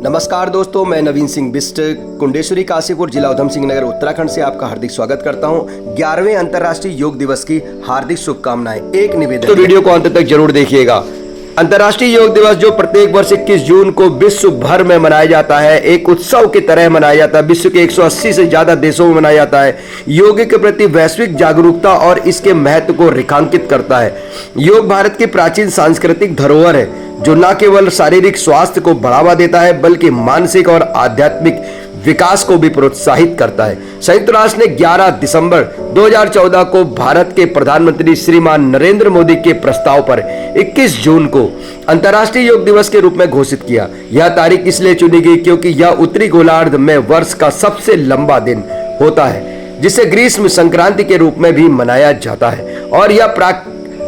नमस्कार दोस्तों, मैं नवीन सिंह बिस्ट कुंडेश्वरी काशीपुर जिला उधम सिंह नगर उत्तराखंड से आपका हार्दिक स्वागत करता हूं। 11वें अंतर्राष्ट्रीय योग दिवस की हार्दिक शुभकामनाएं। एक निवेदन, तो वीडियो को अंत तक जरूर देखिएगा। अंतर्राष्ट्रीय योग दिवस जो प्रत्येक वर्ष 21 जून को विश्व भर में मनाया जाता है, एक उत्सव की तरह मनाया जाता है। विश्व के 180 से ज्यादा देशों में मनाया जाता है। योग के प्रति वैश्विक जागरूकता और इसके महत्व को रेखांकित करता है। योग भारत की प्राचीन सांस्कृतिक धरोहर है जो न केवल शारीरिक स्वास्थ्य को बढ़ावा देता है बल्कि मानसिक और आध्यात्मिक विकास को भी प्रोत्साहित करता है। संयुक्त राष्ट्र ने 11 दिसंबर 2014 को भारत के प्रधानमंत्री श्रीमान नरेंद्र मोदी के प्रस्ताव पर 21 जून को अंतर्राष्ट्रीय योग दिवस के रूप में घोषित किया। यह तारीख इसलिए चुनी गई क्योंकि यह उत्तरी गोलार्ध में वर्ष का सबसे लंबा दिन होता है, जिसे ग्रीष्म संक्रांति के रूप में भी मनाया जाता है और यह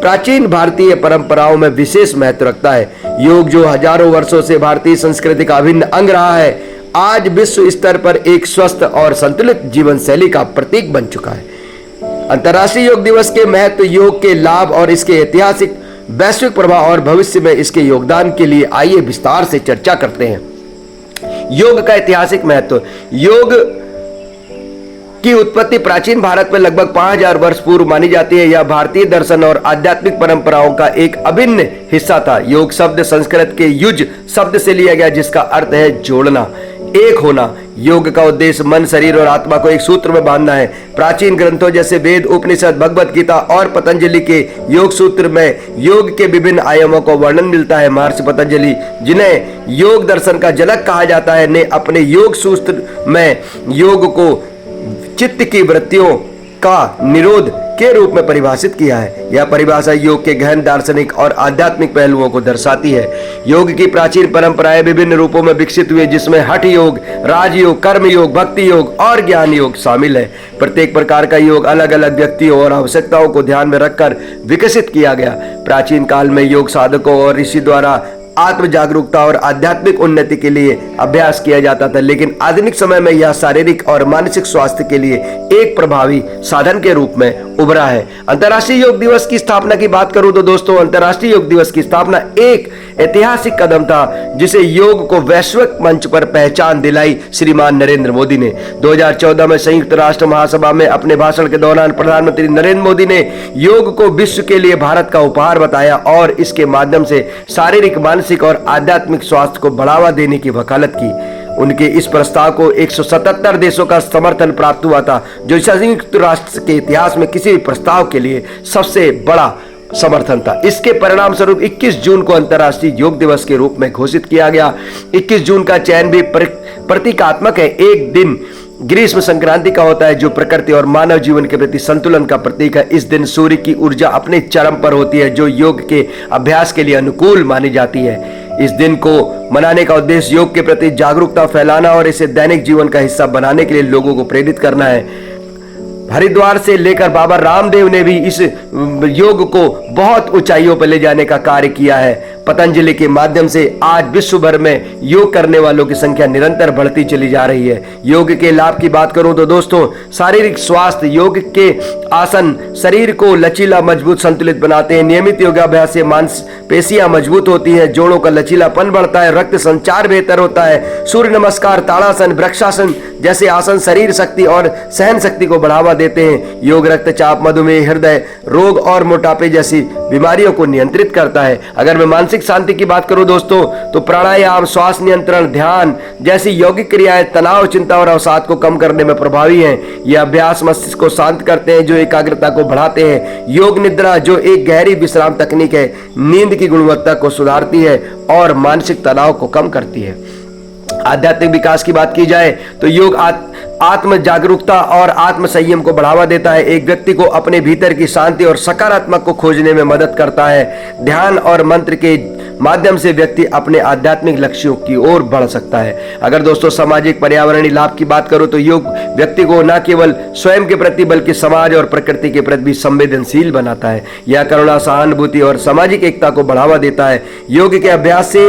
प्राचीन भारतीय परंपराओं में विशेष महत्व रखता है। योग जो हजारों वर्षों से भारतीय संस्कृति का अभिन्न अंग रहा है, आज विश्व स्तर पर एक स्वस्थ और संतुलित जीवन शैली का प्रतीक बन चुका है। अंतर्राष्ट्रीय योग दिवस के महत्व, योग के लाभ और इसके ऐतिहासिक वैश्विक प्रभाव और भविष्य में इसके योगदान के लिए आइए विस्तार से चर्चा करते हैं। योग का ऐतिहासिक महत्व। योग की उत्पत्ति प्राचीन भारत में लगभग 5000 वर्ष पूर्व मानी जाती है। यह भारतीय दर्शन और आध्यात्मिक परंपराओं का एक अभिन्न हिस्सा था। योग शब्द संस्कृत के युज शब्द से लिया गया, जिसका अर्थ है जोड़ना, एक होना। योग का उद्देश्य मन, शरीर और आत्मा को एक सूत्र में बांधना है। प्राचीन ग्रंथों जैसे वेद, उपनिषद, भगवत गीता और पतंजलि के योग सूत्र में योग के विभिन्न आयामों को वर्णन मिलता है। महर्षि पतंजलि, जिन्हें योग दर्शन का जनक कहा जाता है, ने अपने योग सूत्र में योग को चित्त की वृत्तियों का निरोध के रूप में परिभाषित किया है। यह परिभाषा योग के गहन दार्शनिक और आध्यात्मिक पहलुओं को दर्शाती है। योग की प्राचीन परंपराएं विभिन्न रूपों में विकसित हुई, जिसमें हठ योग, राजयोग, कर्म योग, भक्ति योग और ज्ञान योग शामिल है। प्रत्येक प्रकार का योग अलग अलग व्यक्तियों और आवश्यकताओं को ध्यान में रखकर विकसित किया गया। प्राचीन काल में योग साधकों और ऋषि द्वारा आत्म जागरूकता और आध्यात्मिक उन्नति के लिए अभ्यास किया जाता था, लेकिन आधुनिक समय में यह शारीरिक और मानसिक स्वास्थ्य के लिए एक प्रभावी साधन के रूप में उभरा है। अंतर्राष्ट्रीय योग दिवस की स्थापना की बात करूं तो दोस्तों, अंतर्राष्ट्रीय योग दिवस की स्थापना एक ऐतिहासिक कदम था जिसे योग को वैश्विक मंच पर पहचान दिलाई श्रीमान नरेंद्र मोदी ने। 2014 में संयुक्त राष्ट्र महासभा में अपने भाषण के दौरान प्रधानमंत्री नरेंद्र मोदी ने योग को विश्व के लिए भारत का उपहार बताया और इसके माध्यम से शारीरिक, मानसिक और आध्यात्मिक स्वास्थ्य को बढ़ावा देने की वकालत की। उनके इस प्रस्ताव को 177 देशों का समर्थन प्राप्त हुआ था, जो संयुक्त राष्ट्र के इतिहास में किसी भी प्रस्ताव के लिए सबसे बड़ा समर्थन था। इसके परिणाम स्वरूप 21 जून को अंतर्राष्ट्रीय योग दिवस के रूप में घोषित किया गया। 21 जून का चयन भी प्रतीकात्मक है। एक दिन ग्रीष्म संक्रांति का होता है, जो प्रकृति और मानव जीवन के प्रति संतुलन का प्रतीक है। इस दिन सूर्य की ऊर्जा अपने चरम पर होती है, जो योग के अभ्यास के लिए अनुकूल मानी जाती है। इस दिन को मनाने का उद्देश्य योग के प्रति जागरूकता फैलाना और इसे दैनिक जीवन का हिस्सा बनाने के लिए लोगों को प्रेरित करना है। हरिद्वार से लेकर बाबा रामदेव ने भी इस योग को बहुत ऊंचाइयों पर ले जाने का कार्य किया है। पतंजलि के माध्यम से आज विश्व भर में योग करने वालों की संख्या निरंतर बढ़ती चली जा रही है। योग के लाभ की बात करूं तो दोस्तों, शारीरिक स्वास्थ्य। योग के आसन शरीर को लचीला, मजबूत, संतुलित बनाते हैं। नियमित योगाभ्यास से मांसपेशियां मजबूत होती हैं, जोड़ों का लचीलापन बढ़ता है, रक्त संचार बेहतर होता है। सूर्य नमस्कार, ताड़ासन, वृक्षासन जैसे आसन शरीर शक्ति और सहन शक्ति को बढ़ावा देते हैं। योग रक्तचाप, मधुमेह, हृदय रोग और मोटापे जैसी बीमारियों को नियंत्रित करता है। अगर मैं मानसिक शांति की बात करूं दोस्तों, तो प्राणायाम, श्वास नियंत्रण, ध्यान जैसी यौगिक क्रियाएं तनाव, चिंता और अवसाद को कम करने में प्रभावी हैं। यह अभ्यास मस्तिष्क को शांत करते हैं, जो एकाग्रता को बढ़ाते हैं। योग निद्रा, जो एक गहरी विश्राम तकनीक है, नींद की गुणवत्ता को सुधारती है और मानसिक तनाव को कम करती है। आध्यात्मिक विकास की बात की जाए तो योग आत्म जागरूकता और आत्म संयम को बढ़ावा देता है। एक व्यक्ति को अपने भीतर की शांति और सकारात्मक को खोजने में मदद करता है। ध्यान और मंत्र के माध्यम से व्यक्ति अपने आध्यात्मिक लक्ष्यों की ओर बढ़ सकता है। अगर दोस्तों सामाजिक पर्यावरणीय लाभ की बात करो तो योग व्यक्ति को न केवल स्वयं के प्रति बल्कि समाज और प्रकृति के प्रति भी संवेदनशील बनाता है। यह करुणा, सहानुभूति और सामाजिक एकता को बढ़ावा देता है। योग के अभ्यास से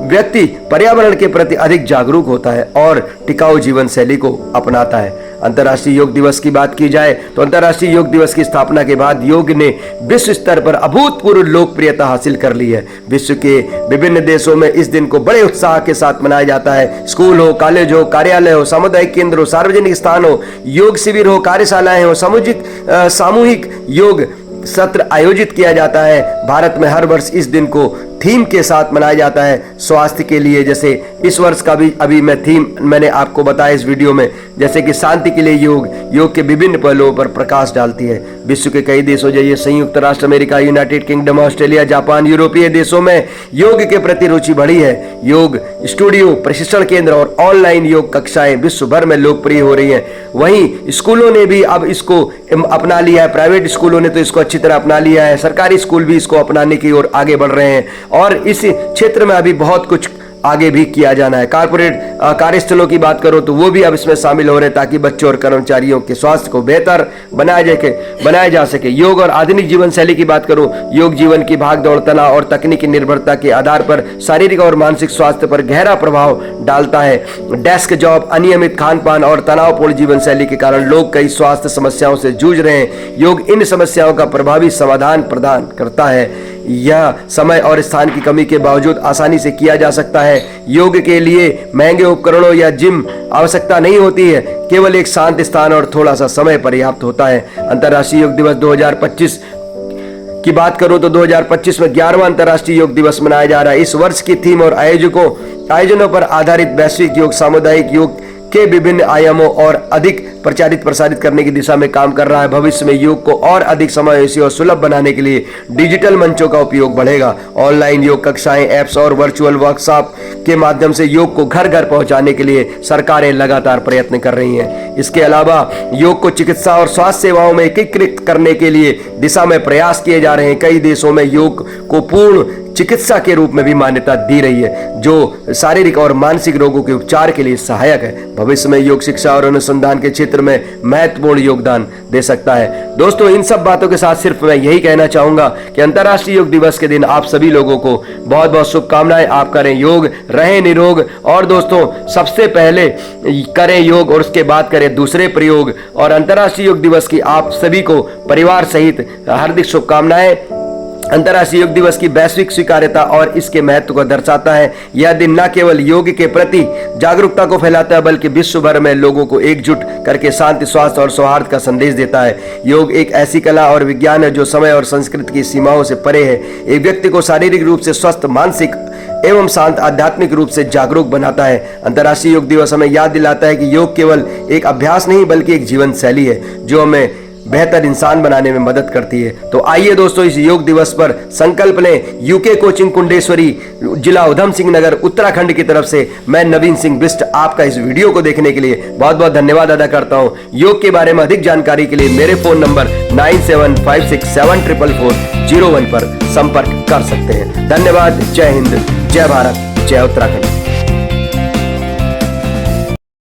व्यक्ति पर्यावरण के प्रति अधिक जागरूक होता है और टिकाऊ जीवन शैली को अपनाता है। अंतर्राष्ट्रीय योग दिवस की बात की जाए तो अंतर्राष्ट्रीय योग दिवस की स्थापना के बाद योग ने विश्व स्तर पर अभूतपूर्व लोकप्रियता हासिल कर ली है। विश्व के विभिन्न देशों में इस दिन को बड़े उत्साह के साथ मनाया जाता है। स्कूल हो, कॉलेज हो, कार्यालय हो, सामुदायिक केंद्र हो, सार्वजनिक स्थान हो, योग शिविर हो, कार्यशालाएं हो, सामूहिक योग सत्र आयोजित किया जाता है। भारत में हर वर्ष इस दिन को थीम के साथ मनाया जाता है स्वास्थ्य के लिए। जैसे इस वर्ष का भी अभी मैं थीम मैंने आपको बताया इस वीडियो में, जैसे कि शांति के लिए योग के विभिन्न पहलुओं पर प्रकाश डालती है। विश्व के कई देशों जैसे संयुक्त राष्ट्र America, United kingdom, Australia, Japan, यूरोपीय देशों में योग के प्रति रुचि बढ़ी है। योग स्टूडियो, प्रशिक्षण केंद्र और ऑनलाइन योग कक्षाएं विश्व भर में लोकप्रिय हो रही हैं। वहीं स्कूलों ने भी अब इसको अपना लिया है। प्राइवेट स्कूलों ने तो इसको अच्छी तरह अपना लिया है, सरकारी स्कूल भी इसको अपनाने की ओर आगे बढ़ रहे हैं और इस क्षेत्र में अभी बहुत कुछ आगे भी किया जाना है। कारपोरेट कार्यस्थलों की बात करो तो वो भी अब इसमें शामिल हो रहे हैं ताकि बच्चों और कर्मचारियों के स्वास्थ्य को बेहतर बनाया जा सके। योग और आधुनिक जीवन शैली की बात करो, योग जीवन की भाग दौड़, तनाव और तकनीकी निर्भरता के आधार पर शारीरिक और मानसिक स्वास्थ्य पर गहरा प्रभाव डालता है। डेस्क जॉब, अनियमित खान पान और तनावपूर्ण जीवन शैली के कारण लोग कई स्वास्थ्य समस्याओं से जूझ रहे हैं। योग इन समस्याओं का प्रभावी समाधान प्रदान करता है। यह समय और स्थान की कमी के बावजूद आसानी से किया जा सकता है। योग के लिए महंगे उपकरणों या जिम आवश्यकता नहीं होती है, केवल एक शांत स्थान और थोड़ा सा समय पर्याप्त होता है। अंतर्राष्ट्रीय योग दिवस 2025 की बात करूं तो 2025 में 11वां अंतर्राष्ट्रीय योग दिवस मनाया जा रहा है। इस वर्ष की थीम और आयोजनों पर आधारित वैश्विक योग सामुदायिक योग के विभिन्न आयामों और अधिक प्रसारित करने की दिशा में काम कर रहा है। भविष्य में योग को और अधिक समावेशी और सुलभ बनाने के लिए डिजिटल मंचों का उपयोग बढ़ेगा। ऑनलाइन योग कक्षाएं, ऐप्स और वर्चुअल वर्कशॉप के माध्यम से योग को घर घर पहुंचाने के लिए सरकारें लगातार प्रयत्न कर रही हैं। इसके अलावा योग को चिकित्सा और स्वास्थ्य सेवाओं में एकीकृत करने के लिए दिशा में प्रयास किए जा रहे हैं। कई देशों में योग को पूर्ण चिकित्सा के रूप में भी मान्यता दी रही है, जो शारीरिक और मानसिक रोगों के उपचार के लिए सहायक है। भविष्य में योग शिक्षा और अनुसंधान के क्षेत्र में महत्वपूर्ण योगदान दे सकता है। दोस्तों, इन सब बातों के साथ सिर्फ मैं यही कहना चाहूंगा कि अंतर्राष्ट्रीय योग दिवस के दिन आप सभी लोगों को बहुत बहुत शुभकामनाएं। आप करें योग, रहें निरोग और दोस्तों सबसे पहले करें योग और उसके बाद करें दूसरे प्रयोग। और अंतर्राष्ट्रीय योग दिवस की आप सभी को परिवार सहित हार्दिक शुभकामनाएं। अंतर्राष्ट्रीय योग दिवस की वैश्विक स्वीकार्यता और इसके महत्व को दर्शाता है। यह दिन न केवल योग के प्रति जागरूकता को फैलाता है बल्कि विश्व भर में लोगों को एकजुट करके शांति, स्वास्थ्य और सौहार्द का संदेश देता है। योग एक ऐसी कला और विज्ञान है जो समय और संस्कृति की सीमाओं से परे है। एक व्यक्ति को शारीरिक रूप से स्वस्थ, मानसिक एवं शांत, आध्यात्मिक रूप से जागरूक बनाता है। अंतर्राष्ट्रीय योग दिवस हमें याद दिलाता है कि योग केवल एक अभ्यास नहीं बल्कि एक जीवन शैली है जो हमें बेहतर इंसान बनाने में मदद करती है। तो आइए दोस्तों, इस योग दिवस पर संकल्प लें। यूके कोचिंग कुंडेश्वरी, जिला उधम सिंह नगर, उत्तराखंड की तरफ से मैं नवीन सिंह बिष्ट आपका इस वीडियो को देखने के लिए बहुत बहुत धन्यवाद अदा करता हूं। योग के बारे में अधिक जानकारी के लिए मेरे फोन नंबर 9756744401 पर संपर्क कर सकते हैं। धन्यवाद। जय हिंद, जय भारत, जय उत्तराखंड।